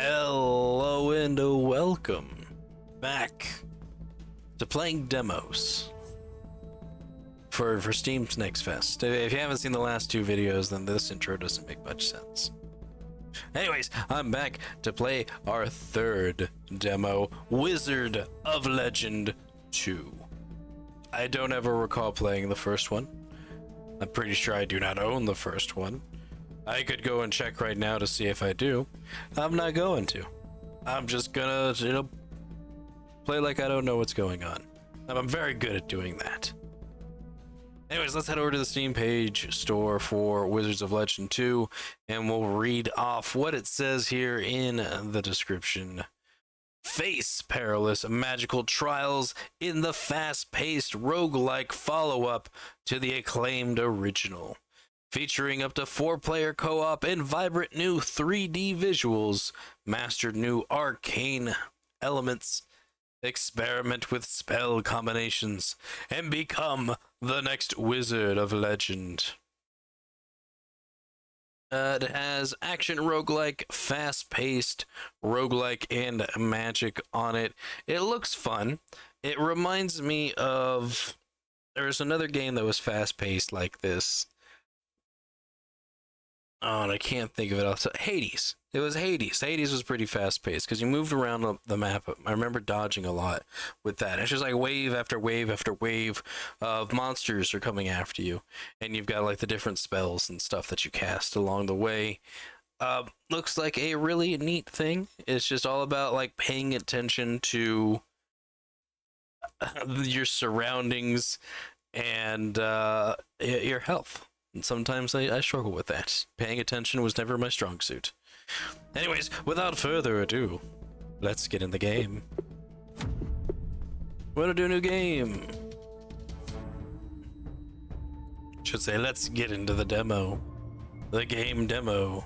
Hello and welcome back to playing demos for Steam's Next Fest. If you haven't seen the last two videos, then this intro doesn't make much sense. Anyways, I'm back to play our third demo, Wizard of Legend 2. I don't ever recall playing the first one. I'm pretty sure I do not own the first one. I could go and check right now to see if I do. I'm not going to. I'm just gonna, play like I don't know what's going on. I'm very good at doing that. Anyways, let's head over to the Steam page store for Wizards of Legend 2, and we'll read off what it says here in the description. Face perilous magical trials in the fast-paced roguelike follow-up to the acclaimed original. Featuring up to 4-player co-op and vibrant new 3D visuals, mastered new arcane elements, experiment with spell combinations, and become the next Wizard of Legend. It has action roguelike, fast-paced roguelike, and magic on it. It looks fun. It reminds me of... There's another game that was fast-paced like this. Oh, and I can't think of it also. Hades. It was Hades. Hades was pretty fast-paced because you moved around the map. I remember dodging a lot with that. It's just like wave after wave after wave of monsters are coming after you. And you've got like the different spells and stuff that you cast along the way. Looks like a really neat thing. It's just all about like paying attention to your surroundings and your health. And sometimes I struggle with that. Paying attention was never my strong suit. Anyways, without further ado, let's get in the game. We're gonna do a new game. Should say, let's get into the demo. The game demo.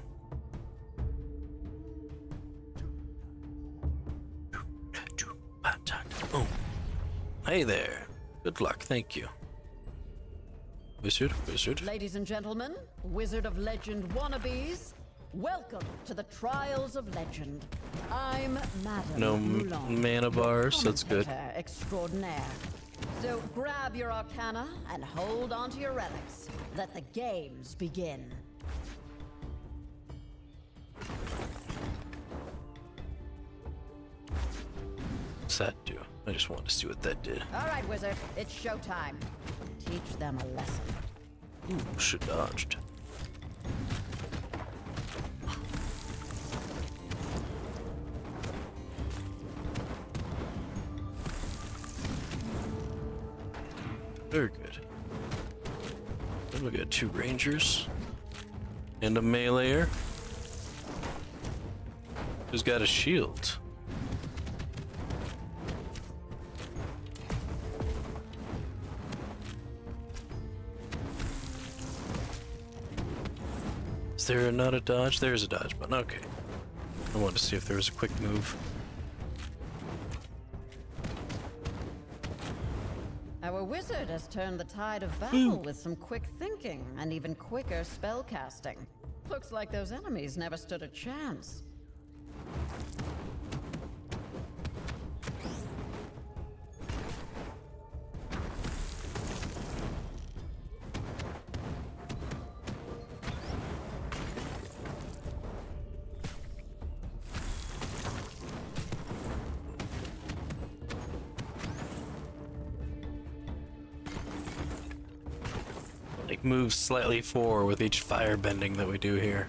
Oh. Hey there. Good luck, thank you. Wizard. Ladies and gentlemen, Wizard of Legend wannabes, welcome to the Trials of Legend. I'm Madame No Moulin, mana bars, that's good. commentator extraordinaire. So grab your arcana and hold on to your relics. Let the games begin. What's that do? I just wanted to see what that did. All right, Wizard, it's showtime. Teach them a lesson. Ooh, should dodged. Very good. Then we got 2 rangers and a meleeer who's got a shield. Is there not a dodge? There's a dodge button. Okay. I wanted to see if there was a quick move. Our wizard has turned the tide of battle with some quick thinking and even quicker spell casting. Looks like those enemies never stood a chance. Like move slightly forward with each fire bending that we do here.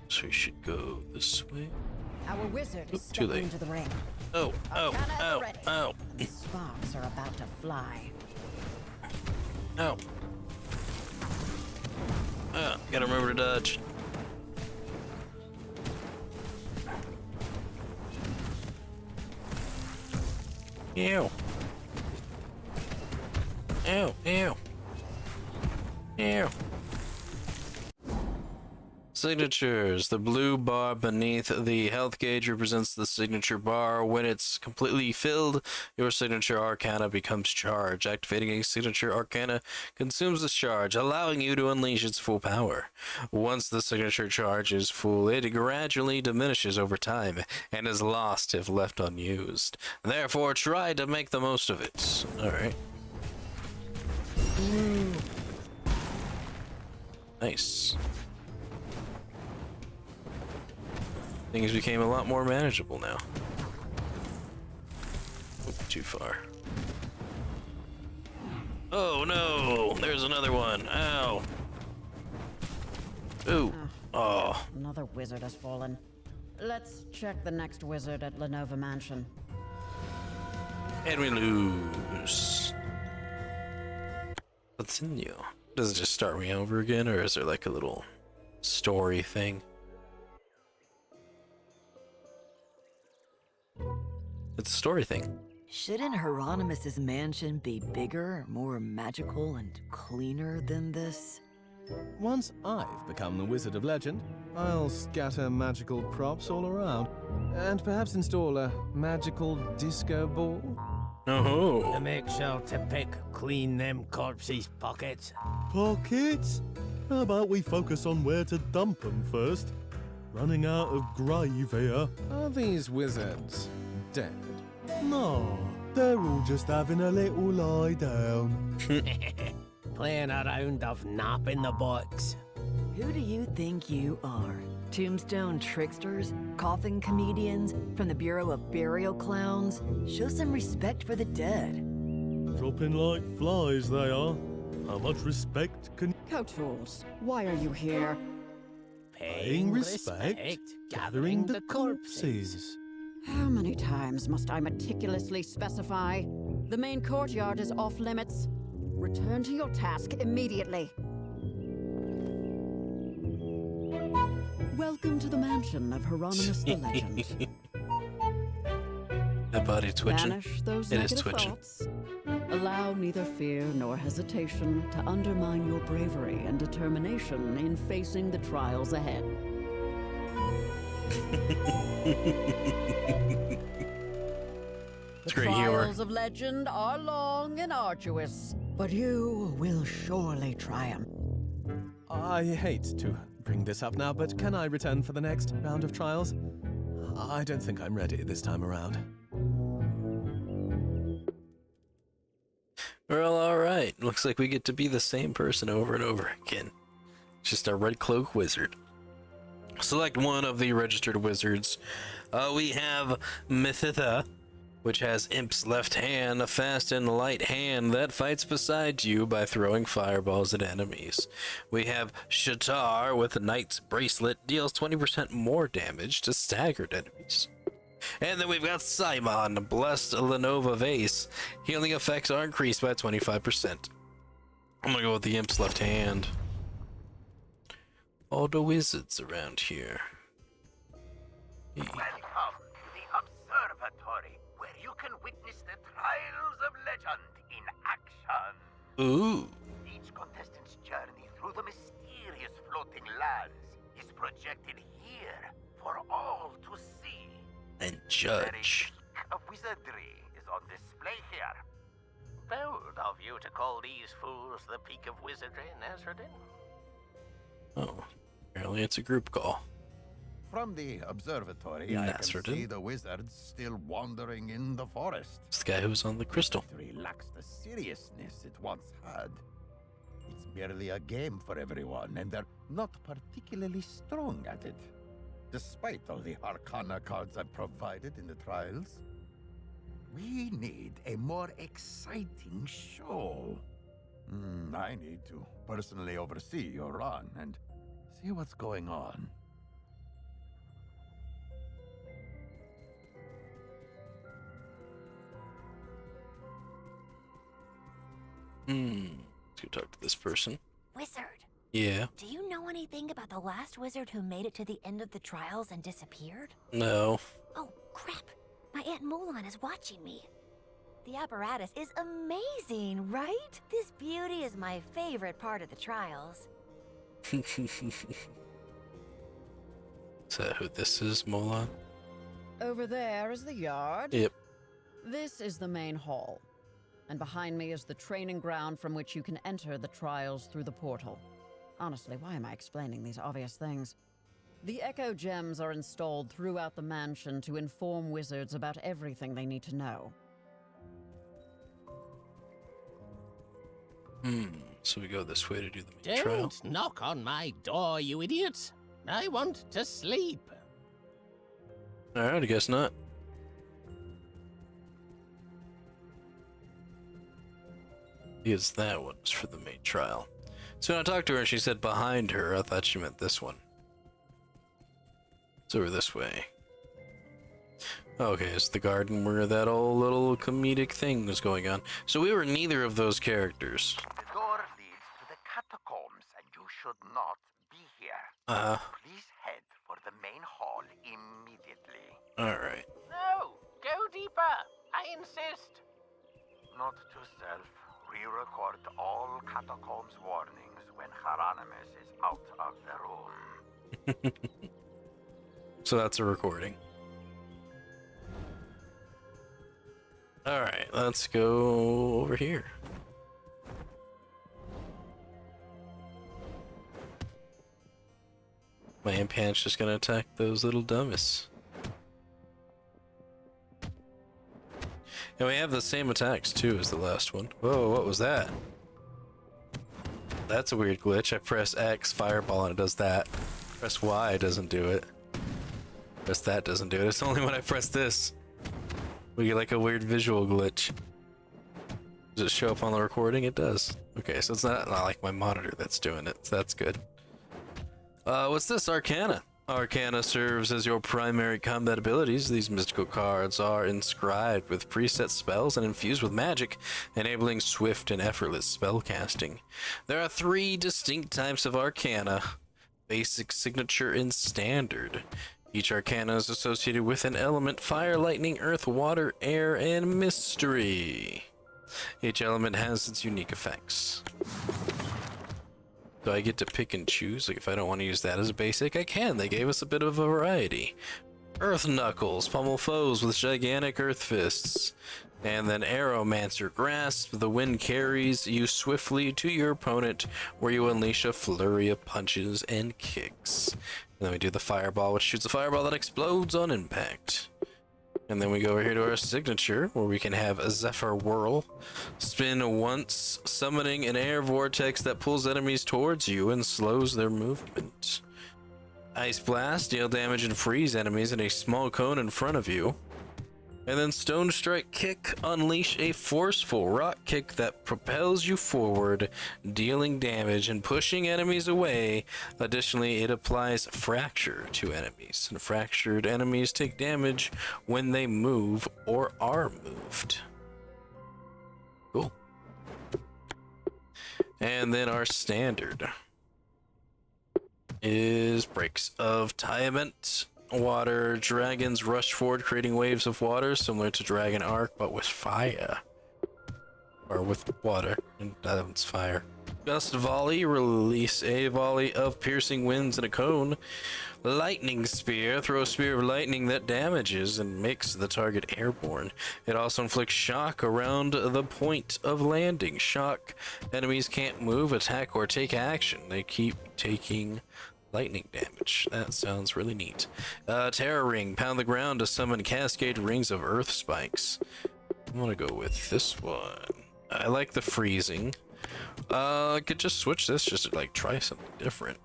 So we should go this way. Our wizard is Too stepping late. into the ring. Oh, Arcana at the ow, ready. ow, The sparks are about to fly. ow. Gotta remember to dodge. Ew. Ew, ew. Ew. Signatures. The blue bar beneath the health gauge represents the signature bar. When it's completely filled, your signature arcana becomes charged. Activating a signature arcana consumes this charge, allowing you to unleash its full power. Once the signature charge is full, it gradually diminishes over time and is lost if left unused. Therefore, try to make the most of it. Alright. Nice. Things became a lot more manageable now. Oop, too far. Oh no! There's another one. Ow. Ooh. Oh. Another wizard has fallen. Let's check the next wizard at Lenova Mansion. And we lose. Continue. Does it just start me over again, or is there like a little story thing? It's a story thing. Shouldn't Hieronymus's mansion be bigger, more magical, and cleaner than this? Once I've become the Wizard of Legend, I'll scatter magical props all around, and perhaps install a magical disco ball. Oh. Make sure to clean them corpses' pockets. Pockets? How about we focus on where to dump them first? Running out of grave here. Are these wizards dead? No, they're all just having a little lie down. Playing a round of nap in the box. Who do you think you are? Tombstone tricksters? Coffin comedians? From the Bureau of Burial Clowns? Show some respect for the dead. Dropping like flies they are. How much respect can... Kotuls, why are you here? Paying respect, gathering the corpses. How many times must I meticulously specify? The main courtyard is off limits. Return to your task immediately. Welcome to the mansion of Hieronymus the Legend. That body twitching. Banish those It is negative twitching. thoughts. Allow neither fear nor hesitation to undermine your bravery and determination in facing the trials ahead. It's The great humor. trials of legend are long and arduous, but you will surely triumph. I hate to bring this up now, but can I return for the next round of trials? I don't think I'm ready this time around. Well, alright. Looks like we get to be the same person over and over again. Just a red cloak wizard. Select one of the registered wizards. We have Mythitha, which has Imp's left hand, a fast and light hand that fights beside you by throwing fireballs at enemies. We have Shatar with a Knight's Bracelet, deals 20% more damage to staggered enemies. And then we've got Simon, Blessed Lenova Vase. Healing effects are increased by 25%. I'm gonna go with the Imp's left hand. All the wizards around here. Welcome to the observatory, where you can witness the trials of legend in action. Ooh. Each contestant's journey through the mysterious floating lands is projected here for all to see. And Very judge. peak of wizardry is on display here. Bold of you to call these fools the peak of wizardry, Nasruddin. Oh, apparently it's a group call. From the observatory, I can Nasruddin. see the wizards still wandering in the forest. It's the guy who's on the crystal. It lacks the seriousness it once had. It's merely a game for everyone, and they're not particularly strong at it. Despite all the Arcana cards I've provided in the trials, we need a more exciting show. I need to personally oversee your run and see what's going on. Let's go talk to this person. Wizard, Yeah. do you know anything about the last wizard who made it to the end of the trials and disappeared? No. Oh, crap. My Aunt Mulan is watching me. The apparatus is amazing, right? This beauty is my favorite part of the trials. Is that who this is, Molan? Over there is the yard. Yep. This is the main hall. And behind me is the training ground from which you can enter the trials through the portal. Honestly, why am I explaining these obvious things? The Echo Gems are installed throughout the mansion to inform wizards about everything they need to know. So we go this way to do the main trial. Don't knock on my door, you idiots. I want to sleep. Alright, I guess not. Because that one was for the main trial. So when I talked to her and she said behind her, I thought she meant this one. It's over this way. Okay, it's the garden where that old little comedic thing was going on. So we were neither of those characters. The door leads to the catacombs, and you should not be here. Please head for the main hall immediately. Alright. No, go deeper. I insist. Note to self, re-record all catacombs warnings when Hieronymus is out of the room. So that's a recording. Alright, let's go over here. My Impant's just gonna attack those little dummies. And we have the same attacks too as the last one. Whoa, what was that? That's a weird glitch. I press X, fireball, and it does that. Press Y, it doesn't do it. Press that, doesn't do it. It's only when I press this we get like a weird visual glitch. Does it show up on the recording? It does. Okay, so it's not like my monitor that's doing it, so that's good. What's this? Arcana. Arcana serves as your primary combat abilities. These mystical cards are inscribed with preset spells and infused with magic, enabling swift and effortless spell casting. There are 3 distinct types of Arcana: basic, signature, and standard. Each Arcana is associated with an element: fire, lightning, earth, water, air, and mystery. Each element has its unique effects. So I get to pick and choose. Like if I don't want to use that as a basic, I can. They gave us a bit of a variety. Earth Knuckles, pummel foes with gigantic earth fists. And then Aeromancer, grasp the wind carries you swiftly to your opponent, where you unleash a flurry of punches and kicks. And then we do the fireball, which shoots a fireball that explodes on impact. And then we go over here to our signature, where we can have a Zephyr Whirl. Spin once, summoning an air vortex that pulls enemies towards you and slows their movement. Ice Blast, deal damage and freeze enemies in a small cone in front of you. And then Stone Strike Kick, unleash a forceful rock kick that propels you forward, dealing damage and pushing enemies away. Additionally, it applies Fracture to enemies, and fractured enemies take damage when they move or are moved. Cool. And then our standard is Breaks of Tiament. Water dragons rush forward, creating waves of water similar to Dragon Arc, but with fire. Or with water, and that one's fire. Gust Volley, release a volley of piercing winds in a cone. Lightning Spear, throw a spear of lightning that damages and makes the target airborne. It also inflicts shock around the point of landing. Shock, enemies can't move, attack, or take action. They keep taking lightning damage. That sounds really neat. Terror Ring, pound the ground to summon cascade rings of earth spikes. I'm gonna go with this one. I like the freezing. I could just switch this just to like try something different.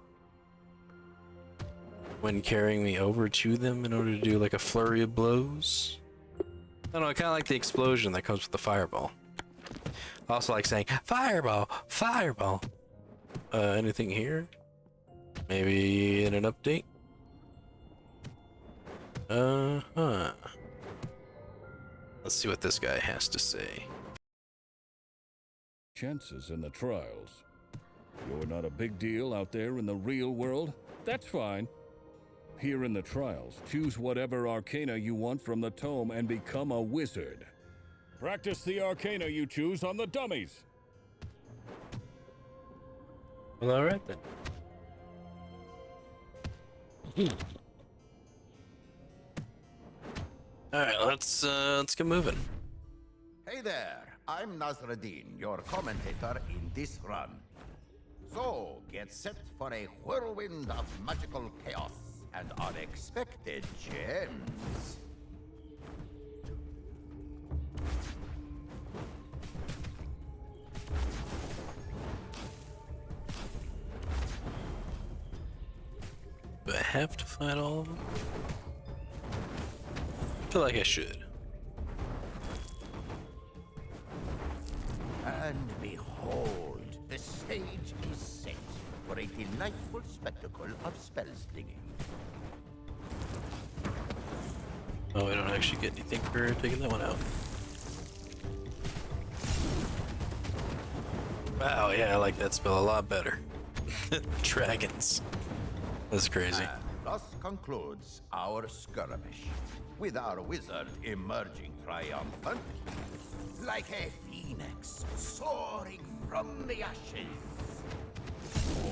When carrying me over to them in order to do like a flurry of blows. I don't know, I kind of like the explosion that comes with the fireball. I also like saying fireball, fireball. Anything here? Maybe in an update? Let's see what this guy has to say. Chances in the trials. You're not a big deal out there in the real world? That's fine. Here in the trials, choose whatever arcana you want from the tome and become a wizard. Practice the arcana you choose on the dummies. Well, alright then. Alright, let's get moving. Hey there, I'm Nasruddin, your commentator in this run. So, get set for a whirlwind of magical chaos and unexpected gems. Do I have to fight all of them? I feel like I should. And behold, the stage is set for a delightful spectacle of spell slinging. Oh, we don't actually get anything for taking that one out. Wow, yeah, I like that spell a lot better. Dragons. That's crazy. And thus concludes our skirmish, with our wizard emerging triumphant, like a phoenix soaring from the ashes.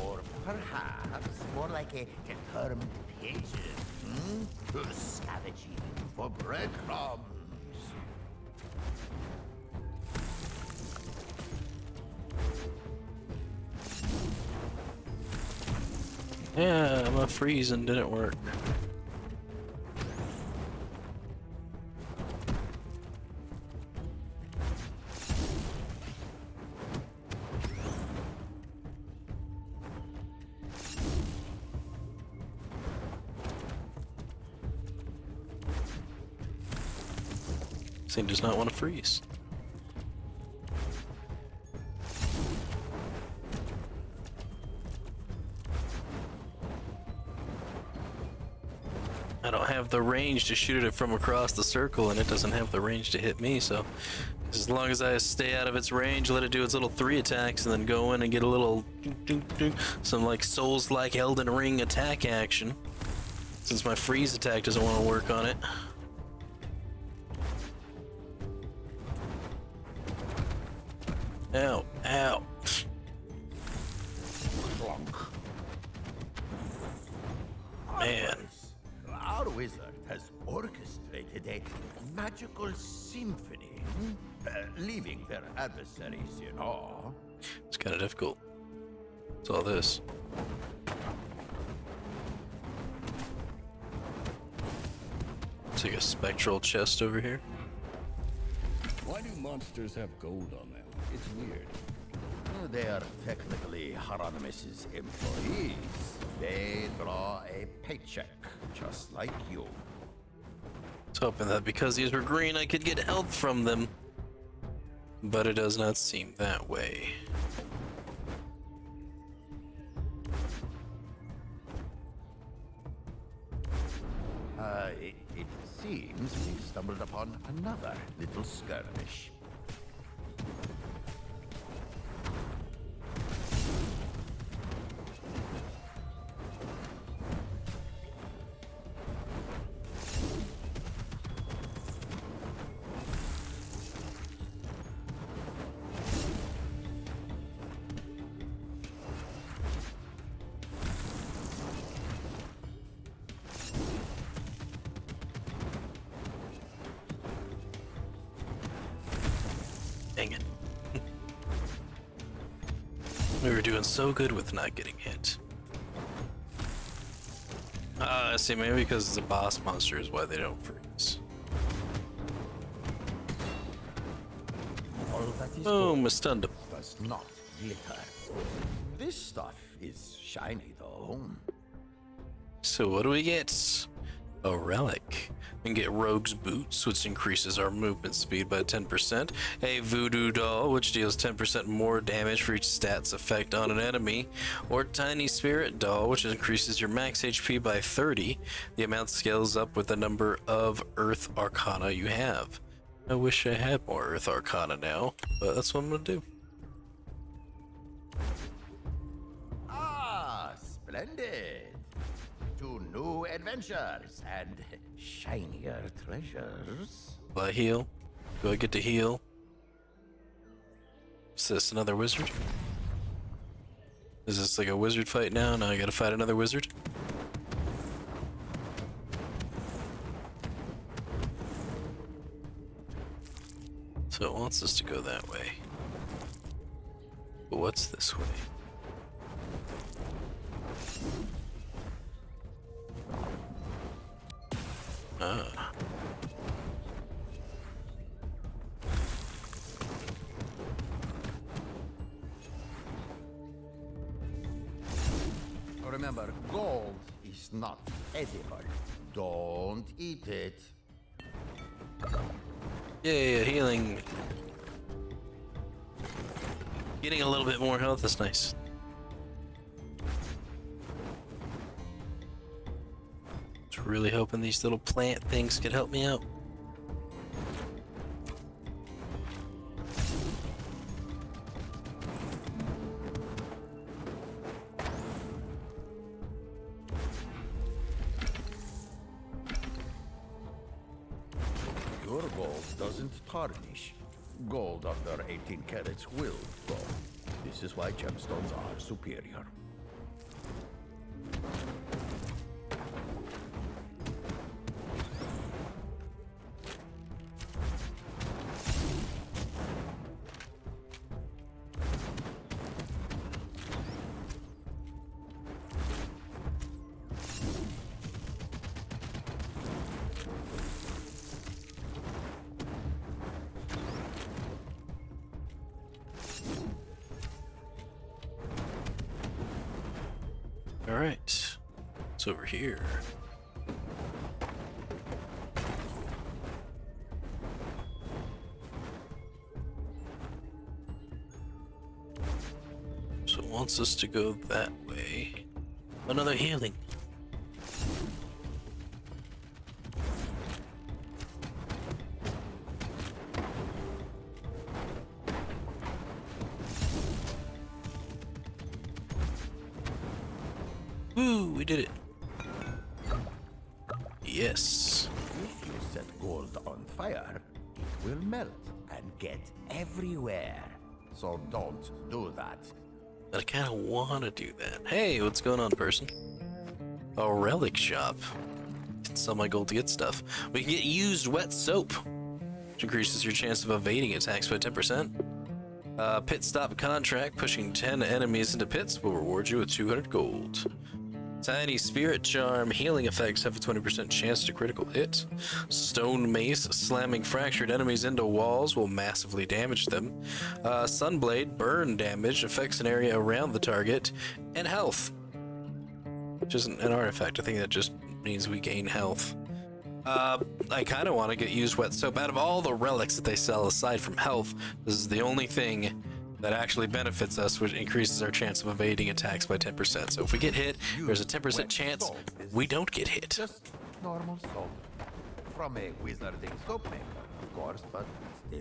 Or perhaps more like a determined pigeon, scavenging for breadcrumbs. Yeah, my freezing didn't work. This thing does not want to freeze. I don't have the range to shoot it from across the circle, and it doesn't have the range to hit me, so as long as I stay out of its range, let it do its little 3 attacks, and then go in and get a little some like Souls-like Elden Ring attack action, since my freeze attack doesn't want to work on it. Ow, ow. Man. Our wizard has orchestrated a magical symphony, leaving their adversaries in awe. It's kind of difficult. What's all this? It's like a spectral chest over here. Why do monsters have gold on them? It's weird. They are technically Hieronymus's employees. They draw a paycheck, just like you. I was hoping that because these were green, I could get health from them. But it does not seem that way. It seems we've stumbled upon another little skirmish. Dang it. We were doing so good with not getting hit. I see, maybe because it's a boss monster is why they don't freeze. All that is Boom, stunned him. does not glitter. This stuff is shiny, though. So what do we get? A relic. We can get Rogue's Boots, which increases our movement speed by 10%. A Voodoo Doll, which deals 10% more damage for each stats effect on an enemy. Or Tiny Spirit Doll, which increases your max HP by 30. The amount scales up with the number of Earth Arcana you have. I wish I had more Earth Arcana now, but that's what I'm gonna do. Ah, splendid. 2 new adventures and shinier treasures. Will I heal? Do I get to heal? Is this another wizard? Is this like a wizard fight now? Now I gotta fight another wizard? So it wants us to go that way. But what's this way? Ah. Remember, gold is not edible. Don't eat it. Yeah, healing. Getting a little bit more health is nice. Just really hoping these little plant things could help me out. Your gold doesn't tarnish. Gold under 18 carats will, though. This is why gemstones are superior. All right, it's over here. So it wants us to go that way. Another healing. Woo, we did it. Yes. If you set gold on fire, it will melt and get everywhere. So don't do that. But I kind of want to do that. Hey, what's going on, person? A relic shop. Can sell my gold to get stuff. We can get used wet soap, which increases your chance of evading attacks by 10%. Pit stop contract, pushing 10 enemies into pits will reward you with 200 gold. Tiny spirit charm, healing effects have a 20% chance to critical hit. Stone mace, slamming fractured enemies into walls will massively damage them. Sunblade, burn damage, affects an area around the target. And health, which isn't an artifact. I think that just means we gain health. I kind of want to get used wet soap. Out of all the relics that they sell aside from health, this is the only thing that actually benefits us, which increases our chance of evading attacks by 10%. So if we get hit, there's a 10% chance we don't get hit. Just normal soap. From a wizarding soap maker, of course, but still.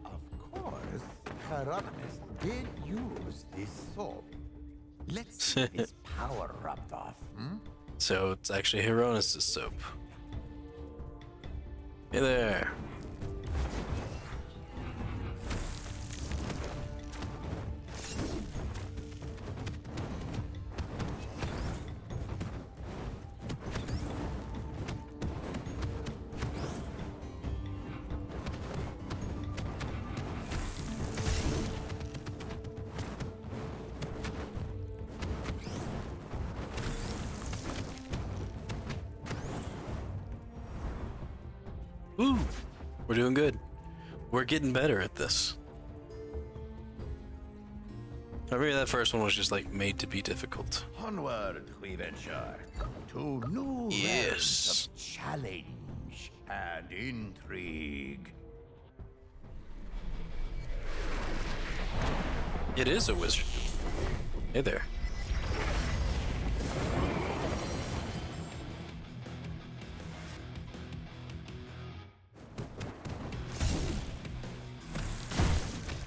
Of course, Hieronymus did use this soap. Let's see this power rubbed off, So it's actually Hieronymus' soap. Hey there. Ooh, we're doing good. We're getting better at this. I mean, that first one was just like made to be difficult. Onward we venture to new realms of challenge and intrigue. It is a wizard. Hey there.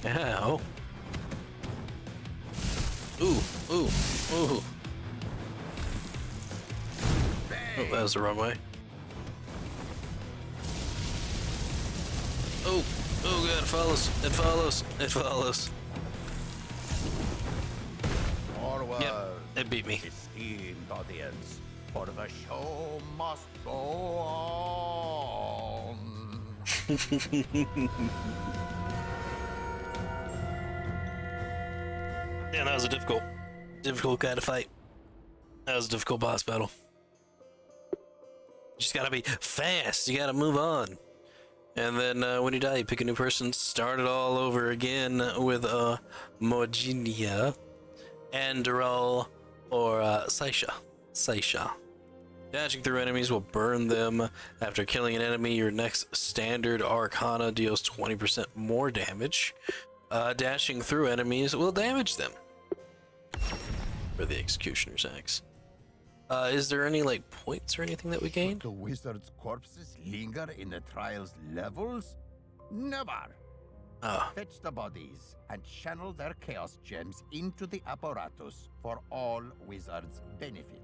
Ow. Ooh, ooh, ooh. Oh, that was the wrong way. Oh, oh god, it follows, it follows, it follows. Forward, yep, it beat me. Esteemed audience, for the show must go on. Yeah, that was a difficult guy to fight. That was a difficult boss battle. You just gotta be fast. You gotta move on. And then when you die, you pick a new person, start it all over again with Morginia, Andorol, or Saisha. Dashing through enemies will burn them. After killing an enemy, your next standard Arcana deals 20% more damage. Dashing through enemies will damage them. For the Executioner's Axe. Is there any like points or anything that we gained? The wizard's corpses linger in the trial's levels? Never! Fetch the bodies and channel their chaos gems into the apparatus for all wizards' benefit.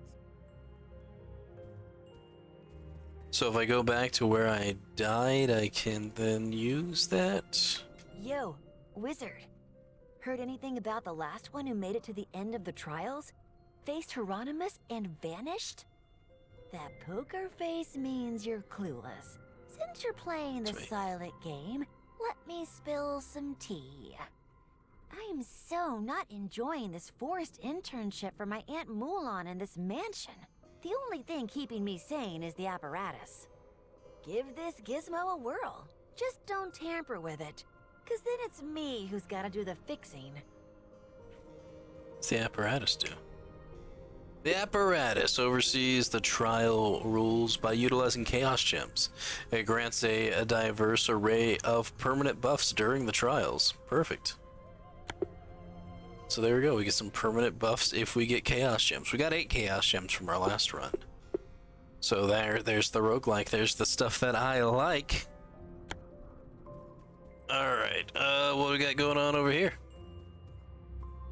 So if I go back to where I died, I can then use that? Yo, wizard. Heard anything about the last one who made it to the end of the trials? Faced Hieronymus and vanished? That poker face means you're clueless. Since you're playing the silent game, let me spill some tea. I am so not enjoying this forced internship for my Aunt Mulan in this mansion. The only thing keeping me sane is the apparatus. Give this gizmo a whirl. Just don't tamper with it, 'cause then it's me who's gotta do the fixing. What's the apparatus do? The apparatus oversees the trial rules by utilizing chaos gems. It grants a diverse array of permanent buffs during the trials. Perfect. So there we go, we get some permanent buffs if we get chaos gems. We got 8 chaos gems from our last run. So there's the roguelike, there's the stuff that I like. Alright, what we got going on over here?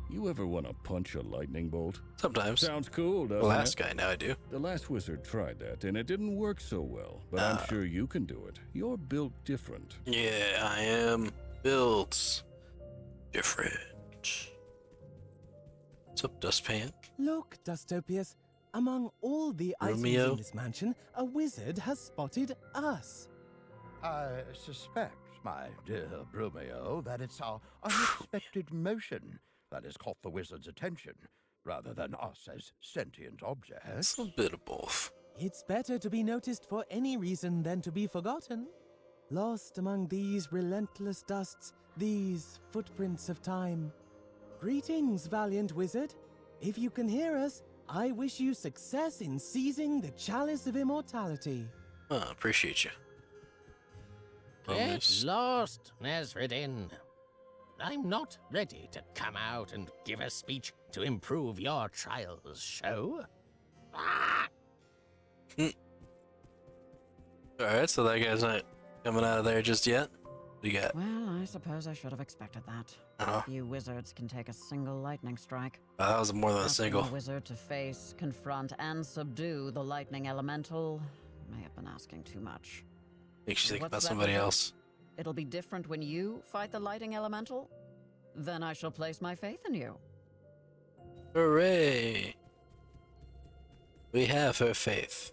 You ever want to punch a lightning bolt? Sometimes. Sounds cool, doesn't The last it? guy, now I do. The last wizard tried that, and it didn't work so well. But I'm sure you can do it. You're built different. Yeah, I am built different. What's up, Dustpan? Look, Dustopius. Among all the items Romeo? in this mansion, a wizard has spotted us. I suspect, my dear Bromeo, that it's our unexpected motion that has caught the wizard's attention, rather than us as sentient objects. It's a bit of both. It's better to be noticed for any reason than to be forgotten. Lost among these relentless dusts, these footprints of time. Greetings, valiant wizard. If you can hear us, I wish you success in seizing the Chalice of Immortality. Appreciate you. Get lost, Nasreddin. I'm not ready to come out and give a speech to improve your trials show. Alright, so that guy's not coming out of there just yet. What do you got? Well, I suppose I should have expected that. You wizards can take a single lightning strike. That was more than a Asking single. a wizard to face, confront, and subdue the lightning elemental may have been asking too much. Makes you think What's about that somebody wizard? else. It'll be different when you fight the lightning elemental? Then I shall place my faith in you. Hooray! We have her faith.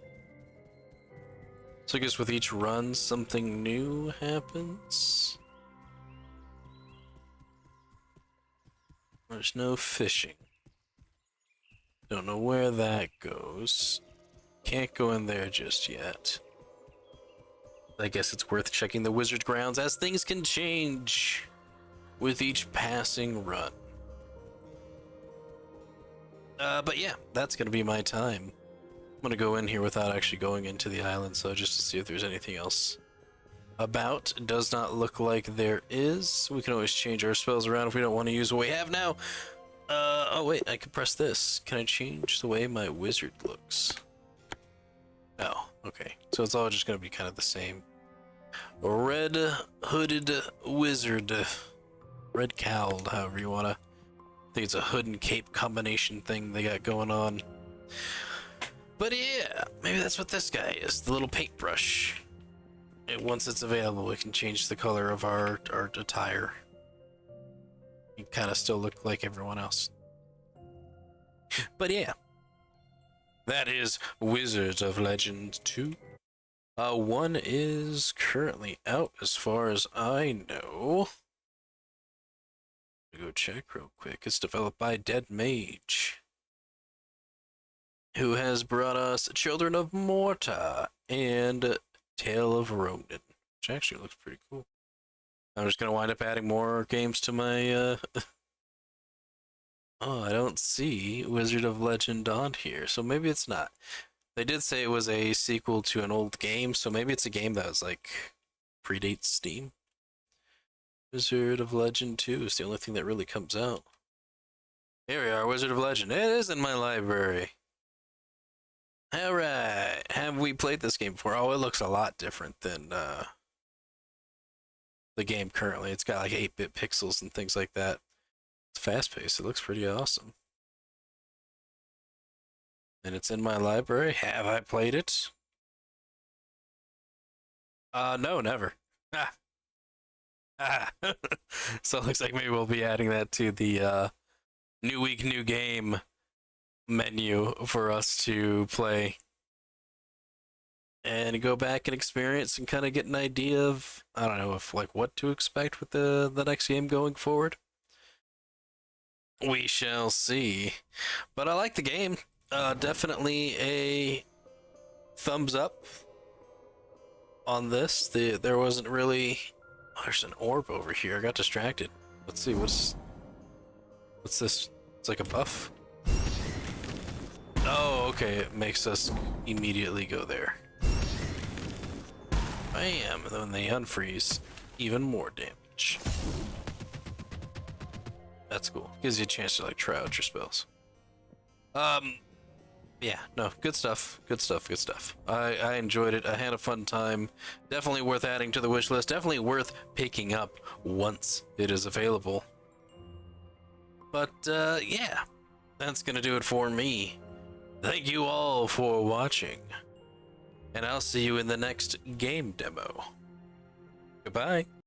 So I guess with each run, something new happens. There's no fishing. Don't know where that goes. Can't go in there just yet. I guess it's worth checking the wizard grounds as things can change with each passing run. But yeah, that's gonna be my time. I'm gonna go in here without actually going into the island, so just to see if there's anything else about. It does not look like there is. We can always change our spells around if we don't want to use what we have now. Oh wait, I can press this. Can I change the way my wizard looks? Oh, okay. So it's all just gonna be kind of the same. Red hooded wizard. Red cowled, however you wanna. I think it's a hood and cape combination thing they got going on. But yeah, maybe that's what this guy is, the little paintbrush. And once it's available, we can change the color of our attire. You kind of still look like everyone else. But yeah, that is Wizards of Legend 2. One is currently out as far as I know. Go check real quick. It's developed by Dead Mage, who has brought us Children of Morta and Tale of Ronin, which actually looks pretty cool. I'm just gonna wind up adding more games to my Oh, I don't see Wizard of Legend on here, so maybe it's not. They did say it was a sequel to an old game, so maybe it's a game that was like predates Steam. Wizard of Legend 2 is the only thing that really comes out. Here we are, Wizard of Legend. It is in my library. Alright, have we played this game before? Oh, it looks a lot different than the game currently. It's got like 8-bit pixels and things like that. It's fast-paced. It looks pretty awesome. And it's in my library. Have I played it? No, never. Ah. So it looks like maybe we'll be adding that to the new week, new game menu for us to play and go back and experience and kind of get an idea of, I don't know, if like what to expect with the next game going forward. We shall see. But I like the game. Definitely a thumbs up on this. There wasn't really... Oh, there's an orb over here. I got distracted. Let's see, what's this? It's like a buff. Oh, okay, it makes us immediately go there. Bam, and then they unfreeze, even more damage. That's cool. Gives you a chance to like try out your spells. Yeah, no, good stuff. Good stuff, good stuff. I enjoyed it. I had a fun time. Definitely worth adding to the wish list. Definitely worth picking up once it is available. But, yeah, that's gonna do it for me. Thank you all for watching. And I'll see you in the next game demo. Goodbye.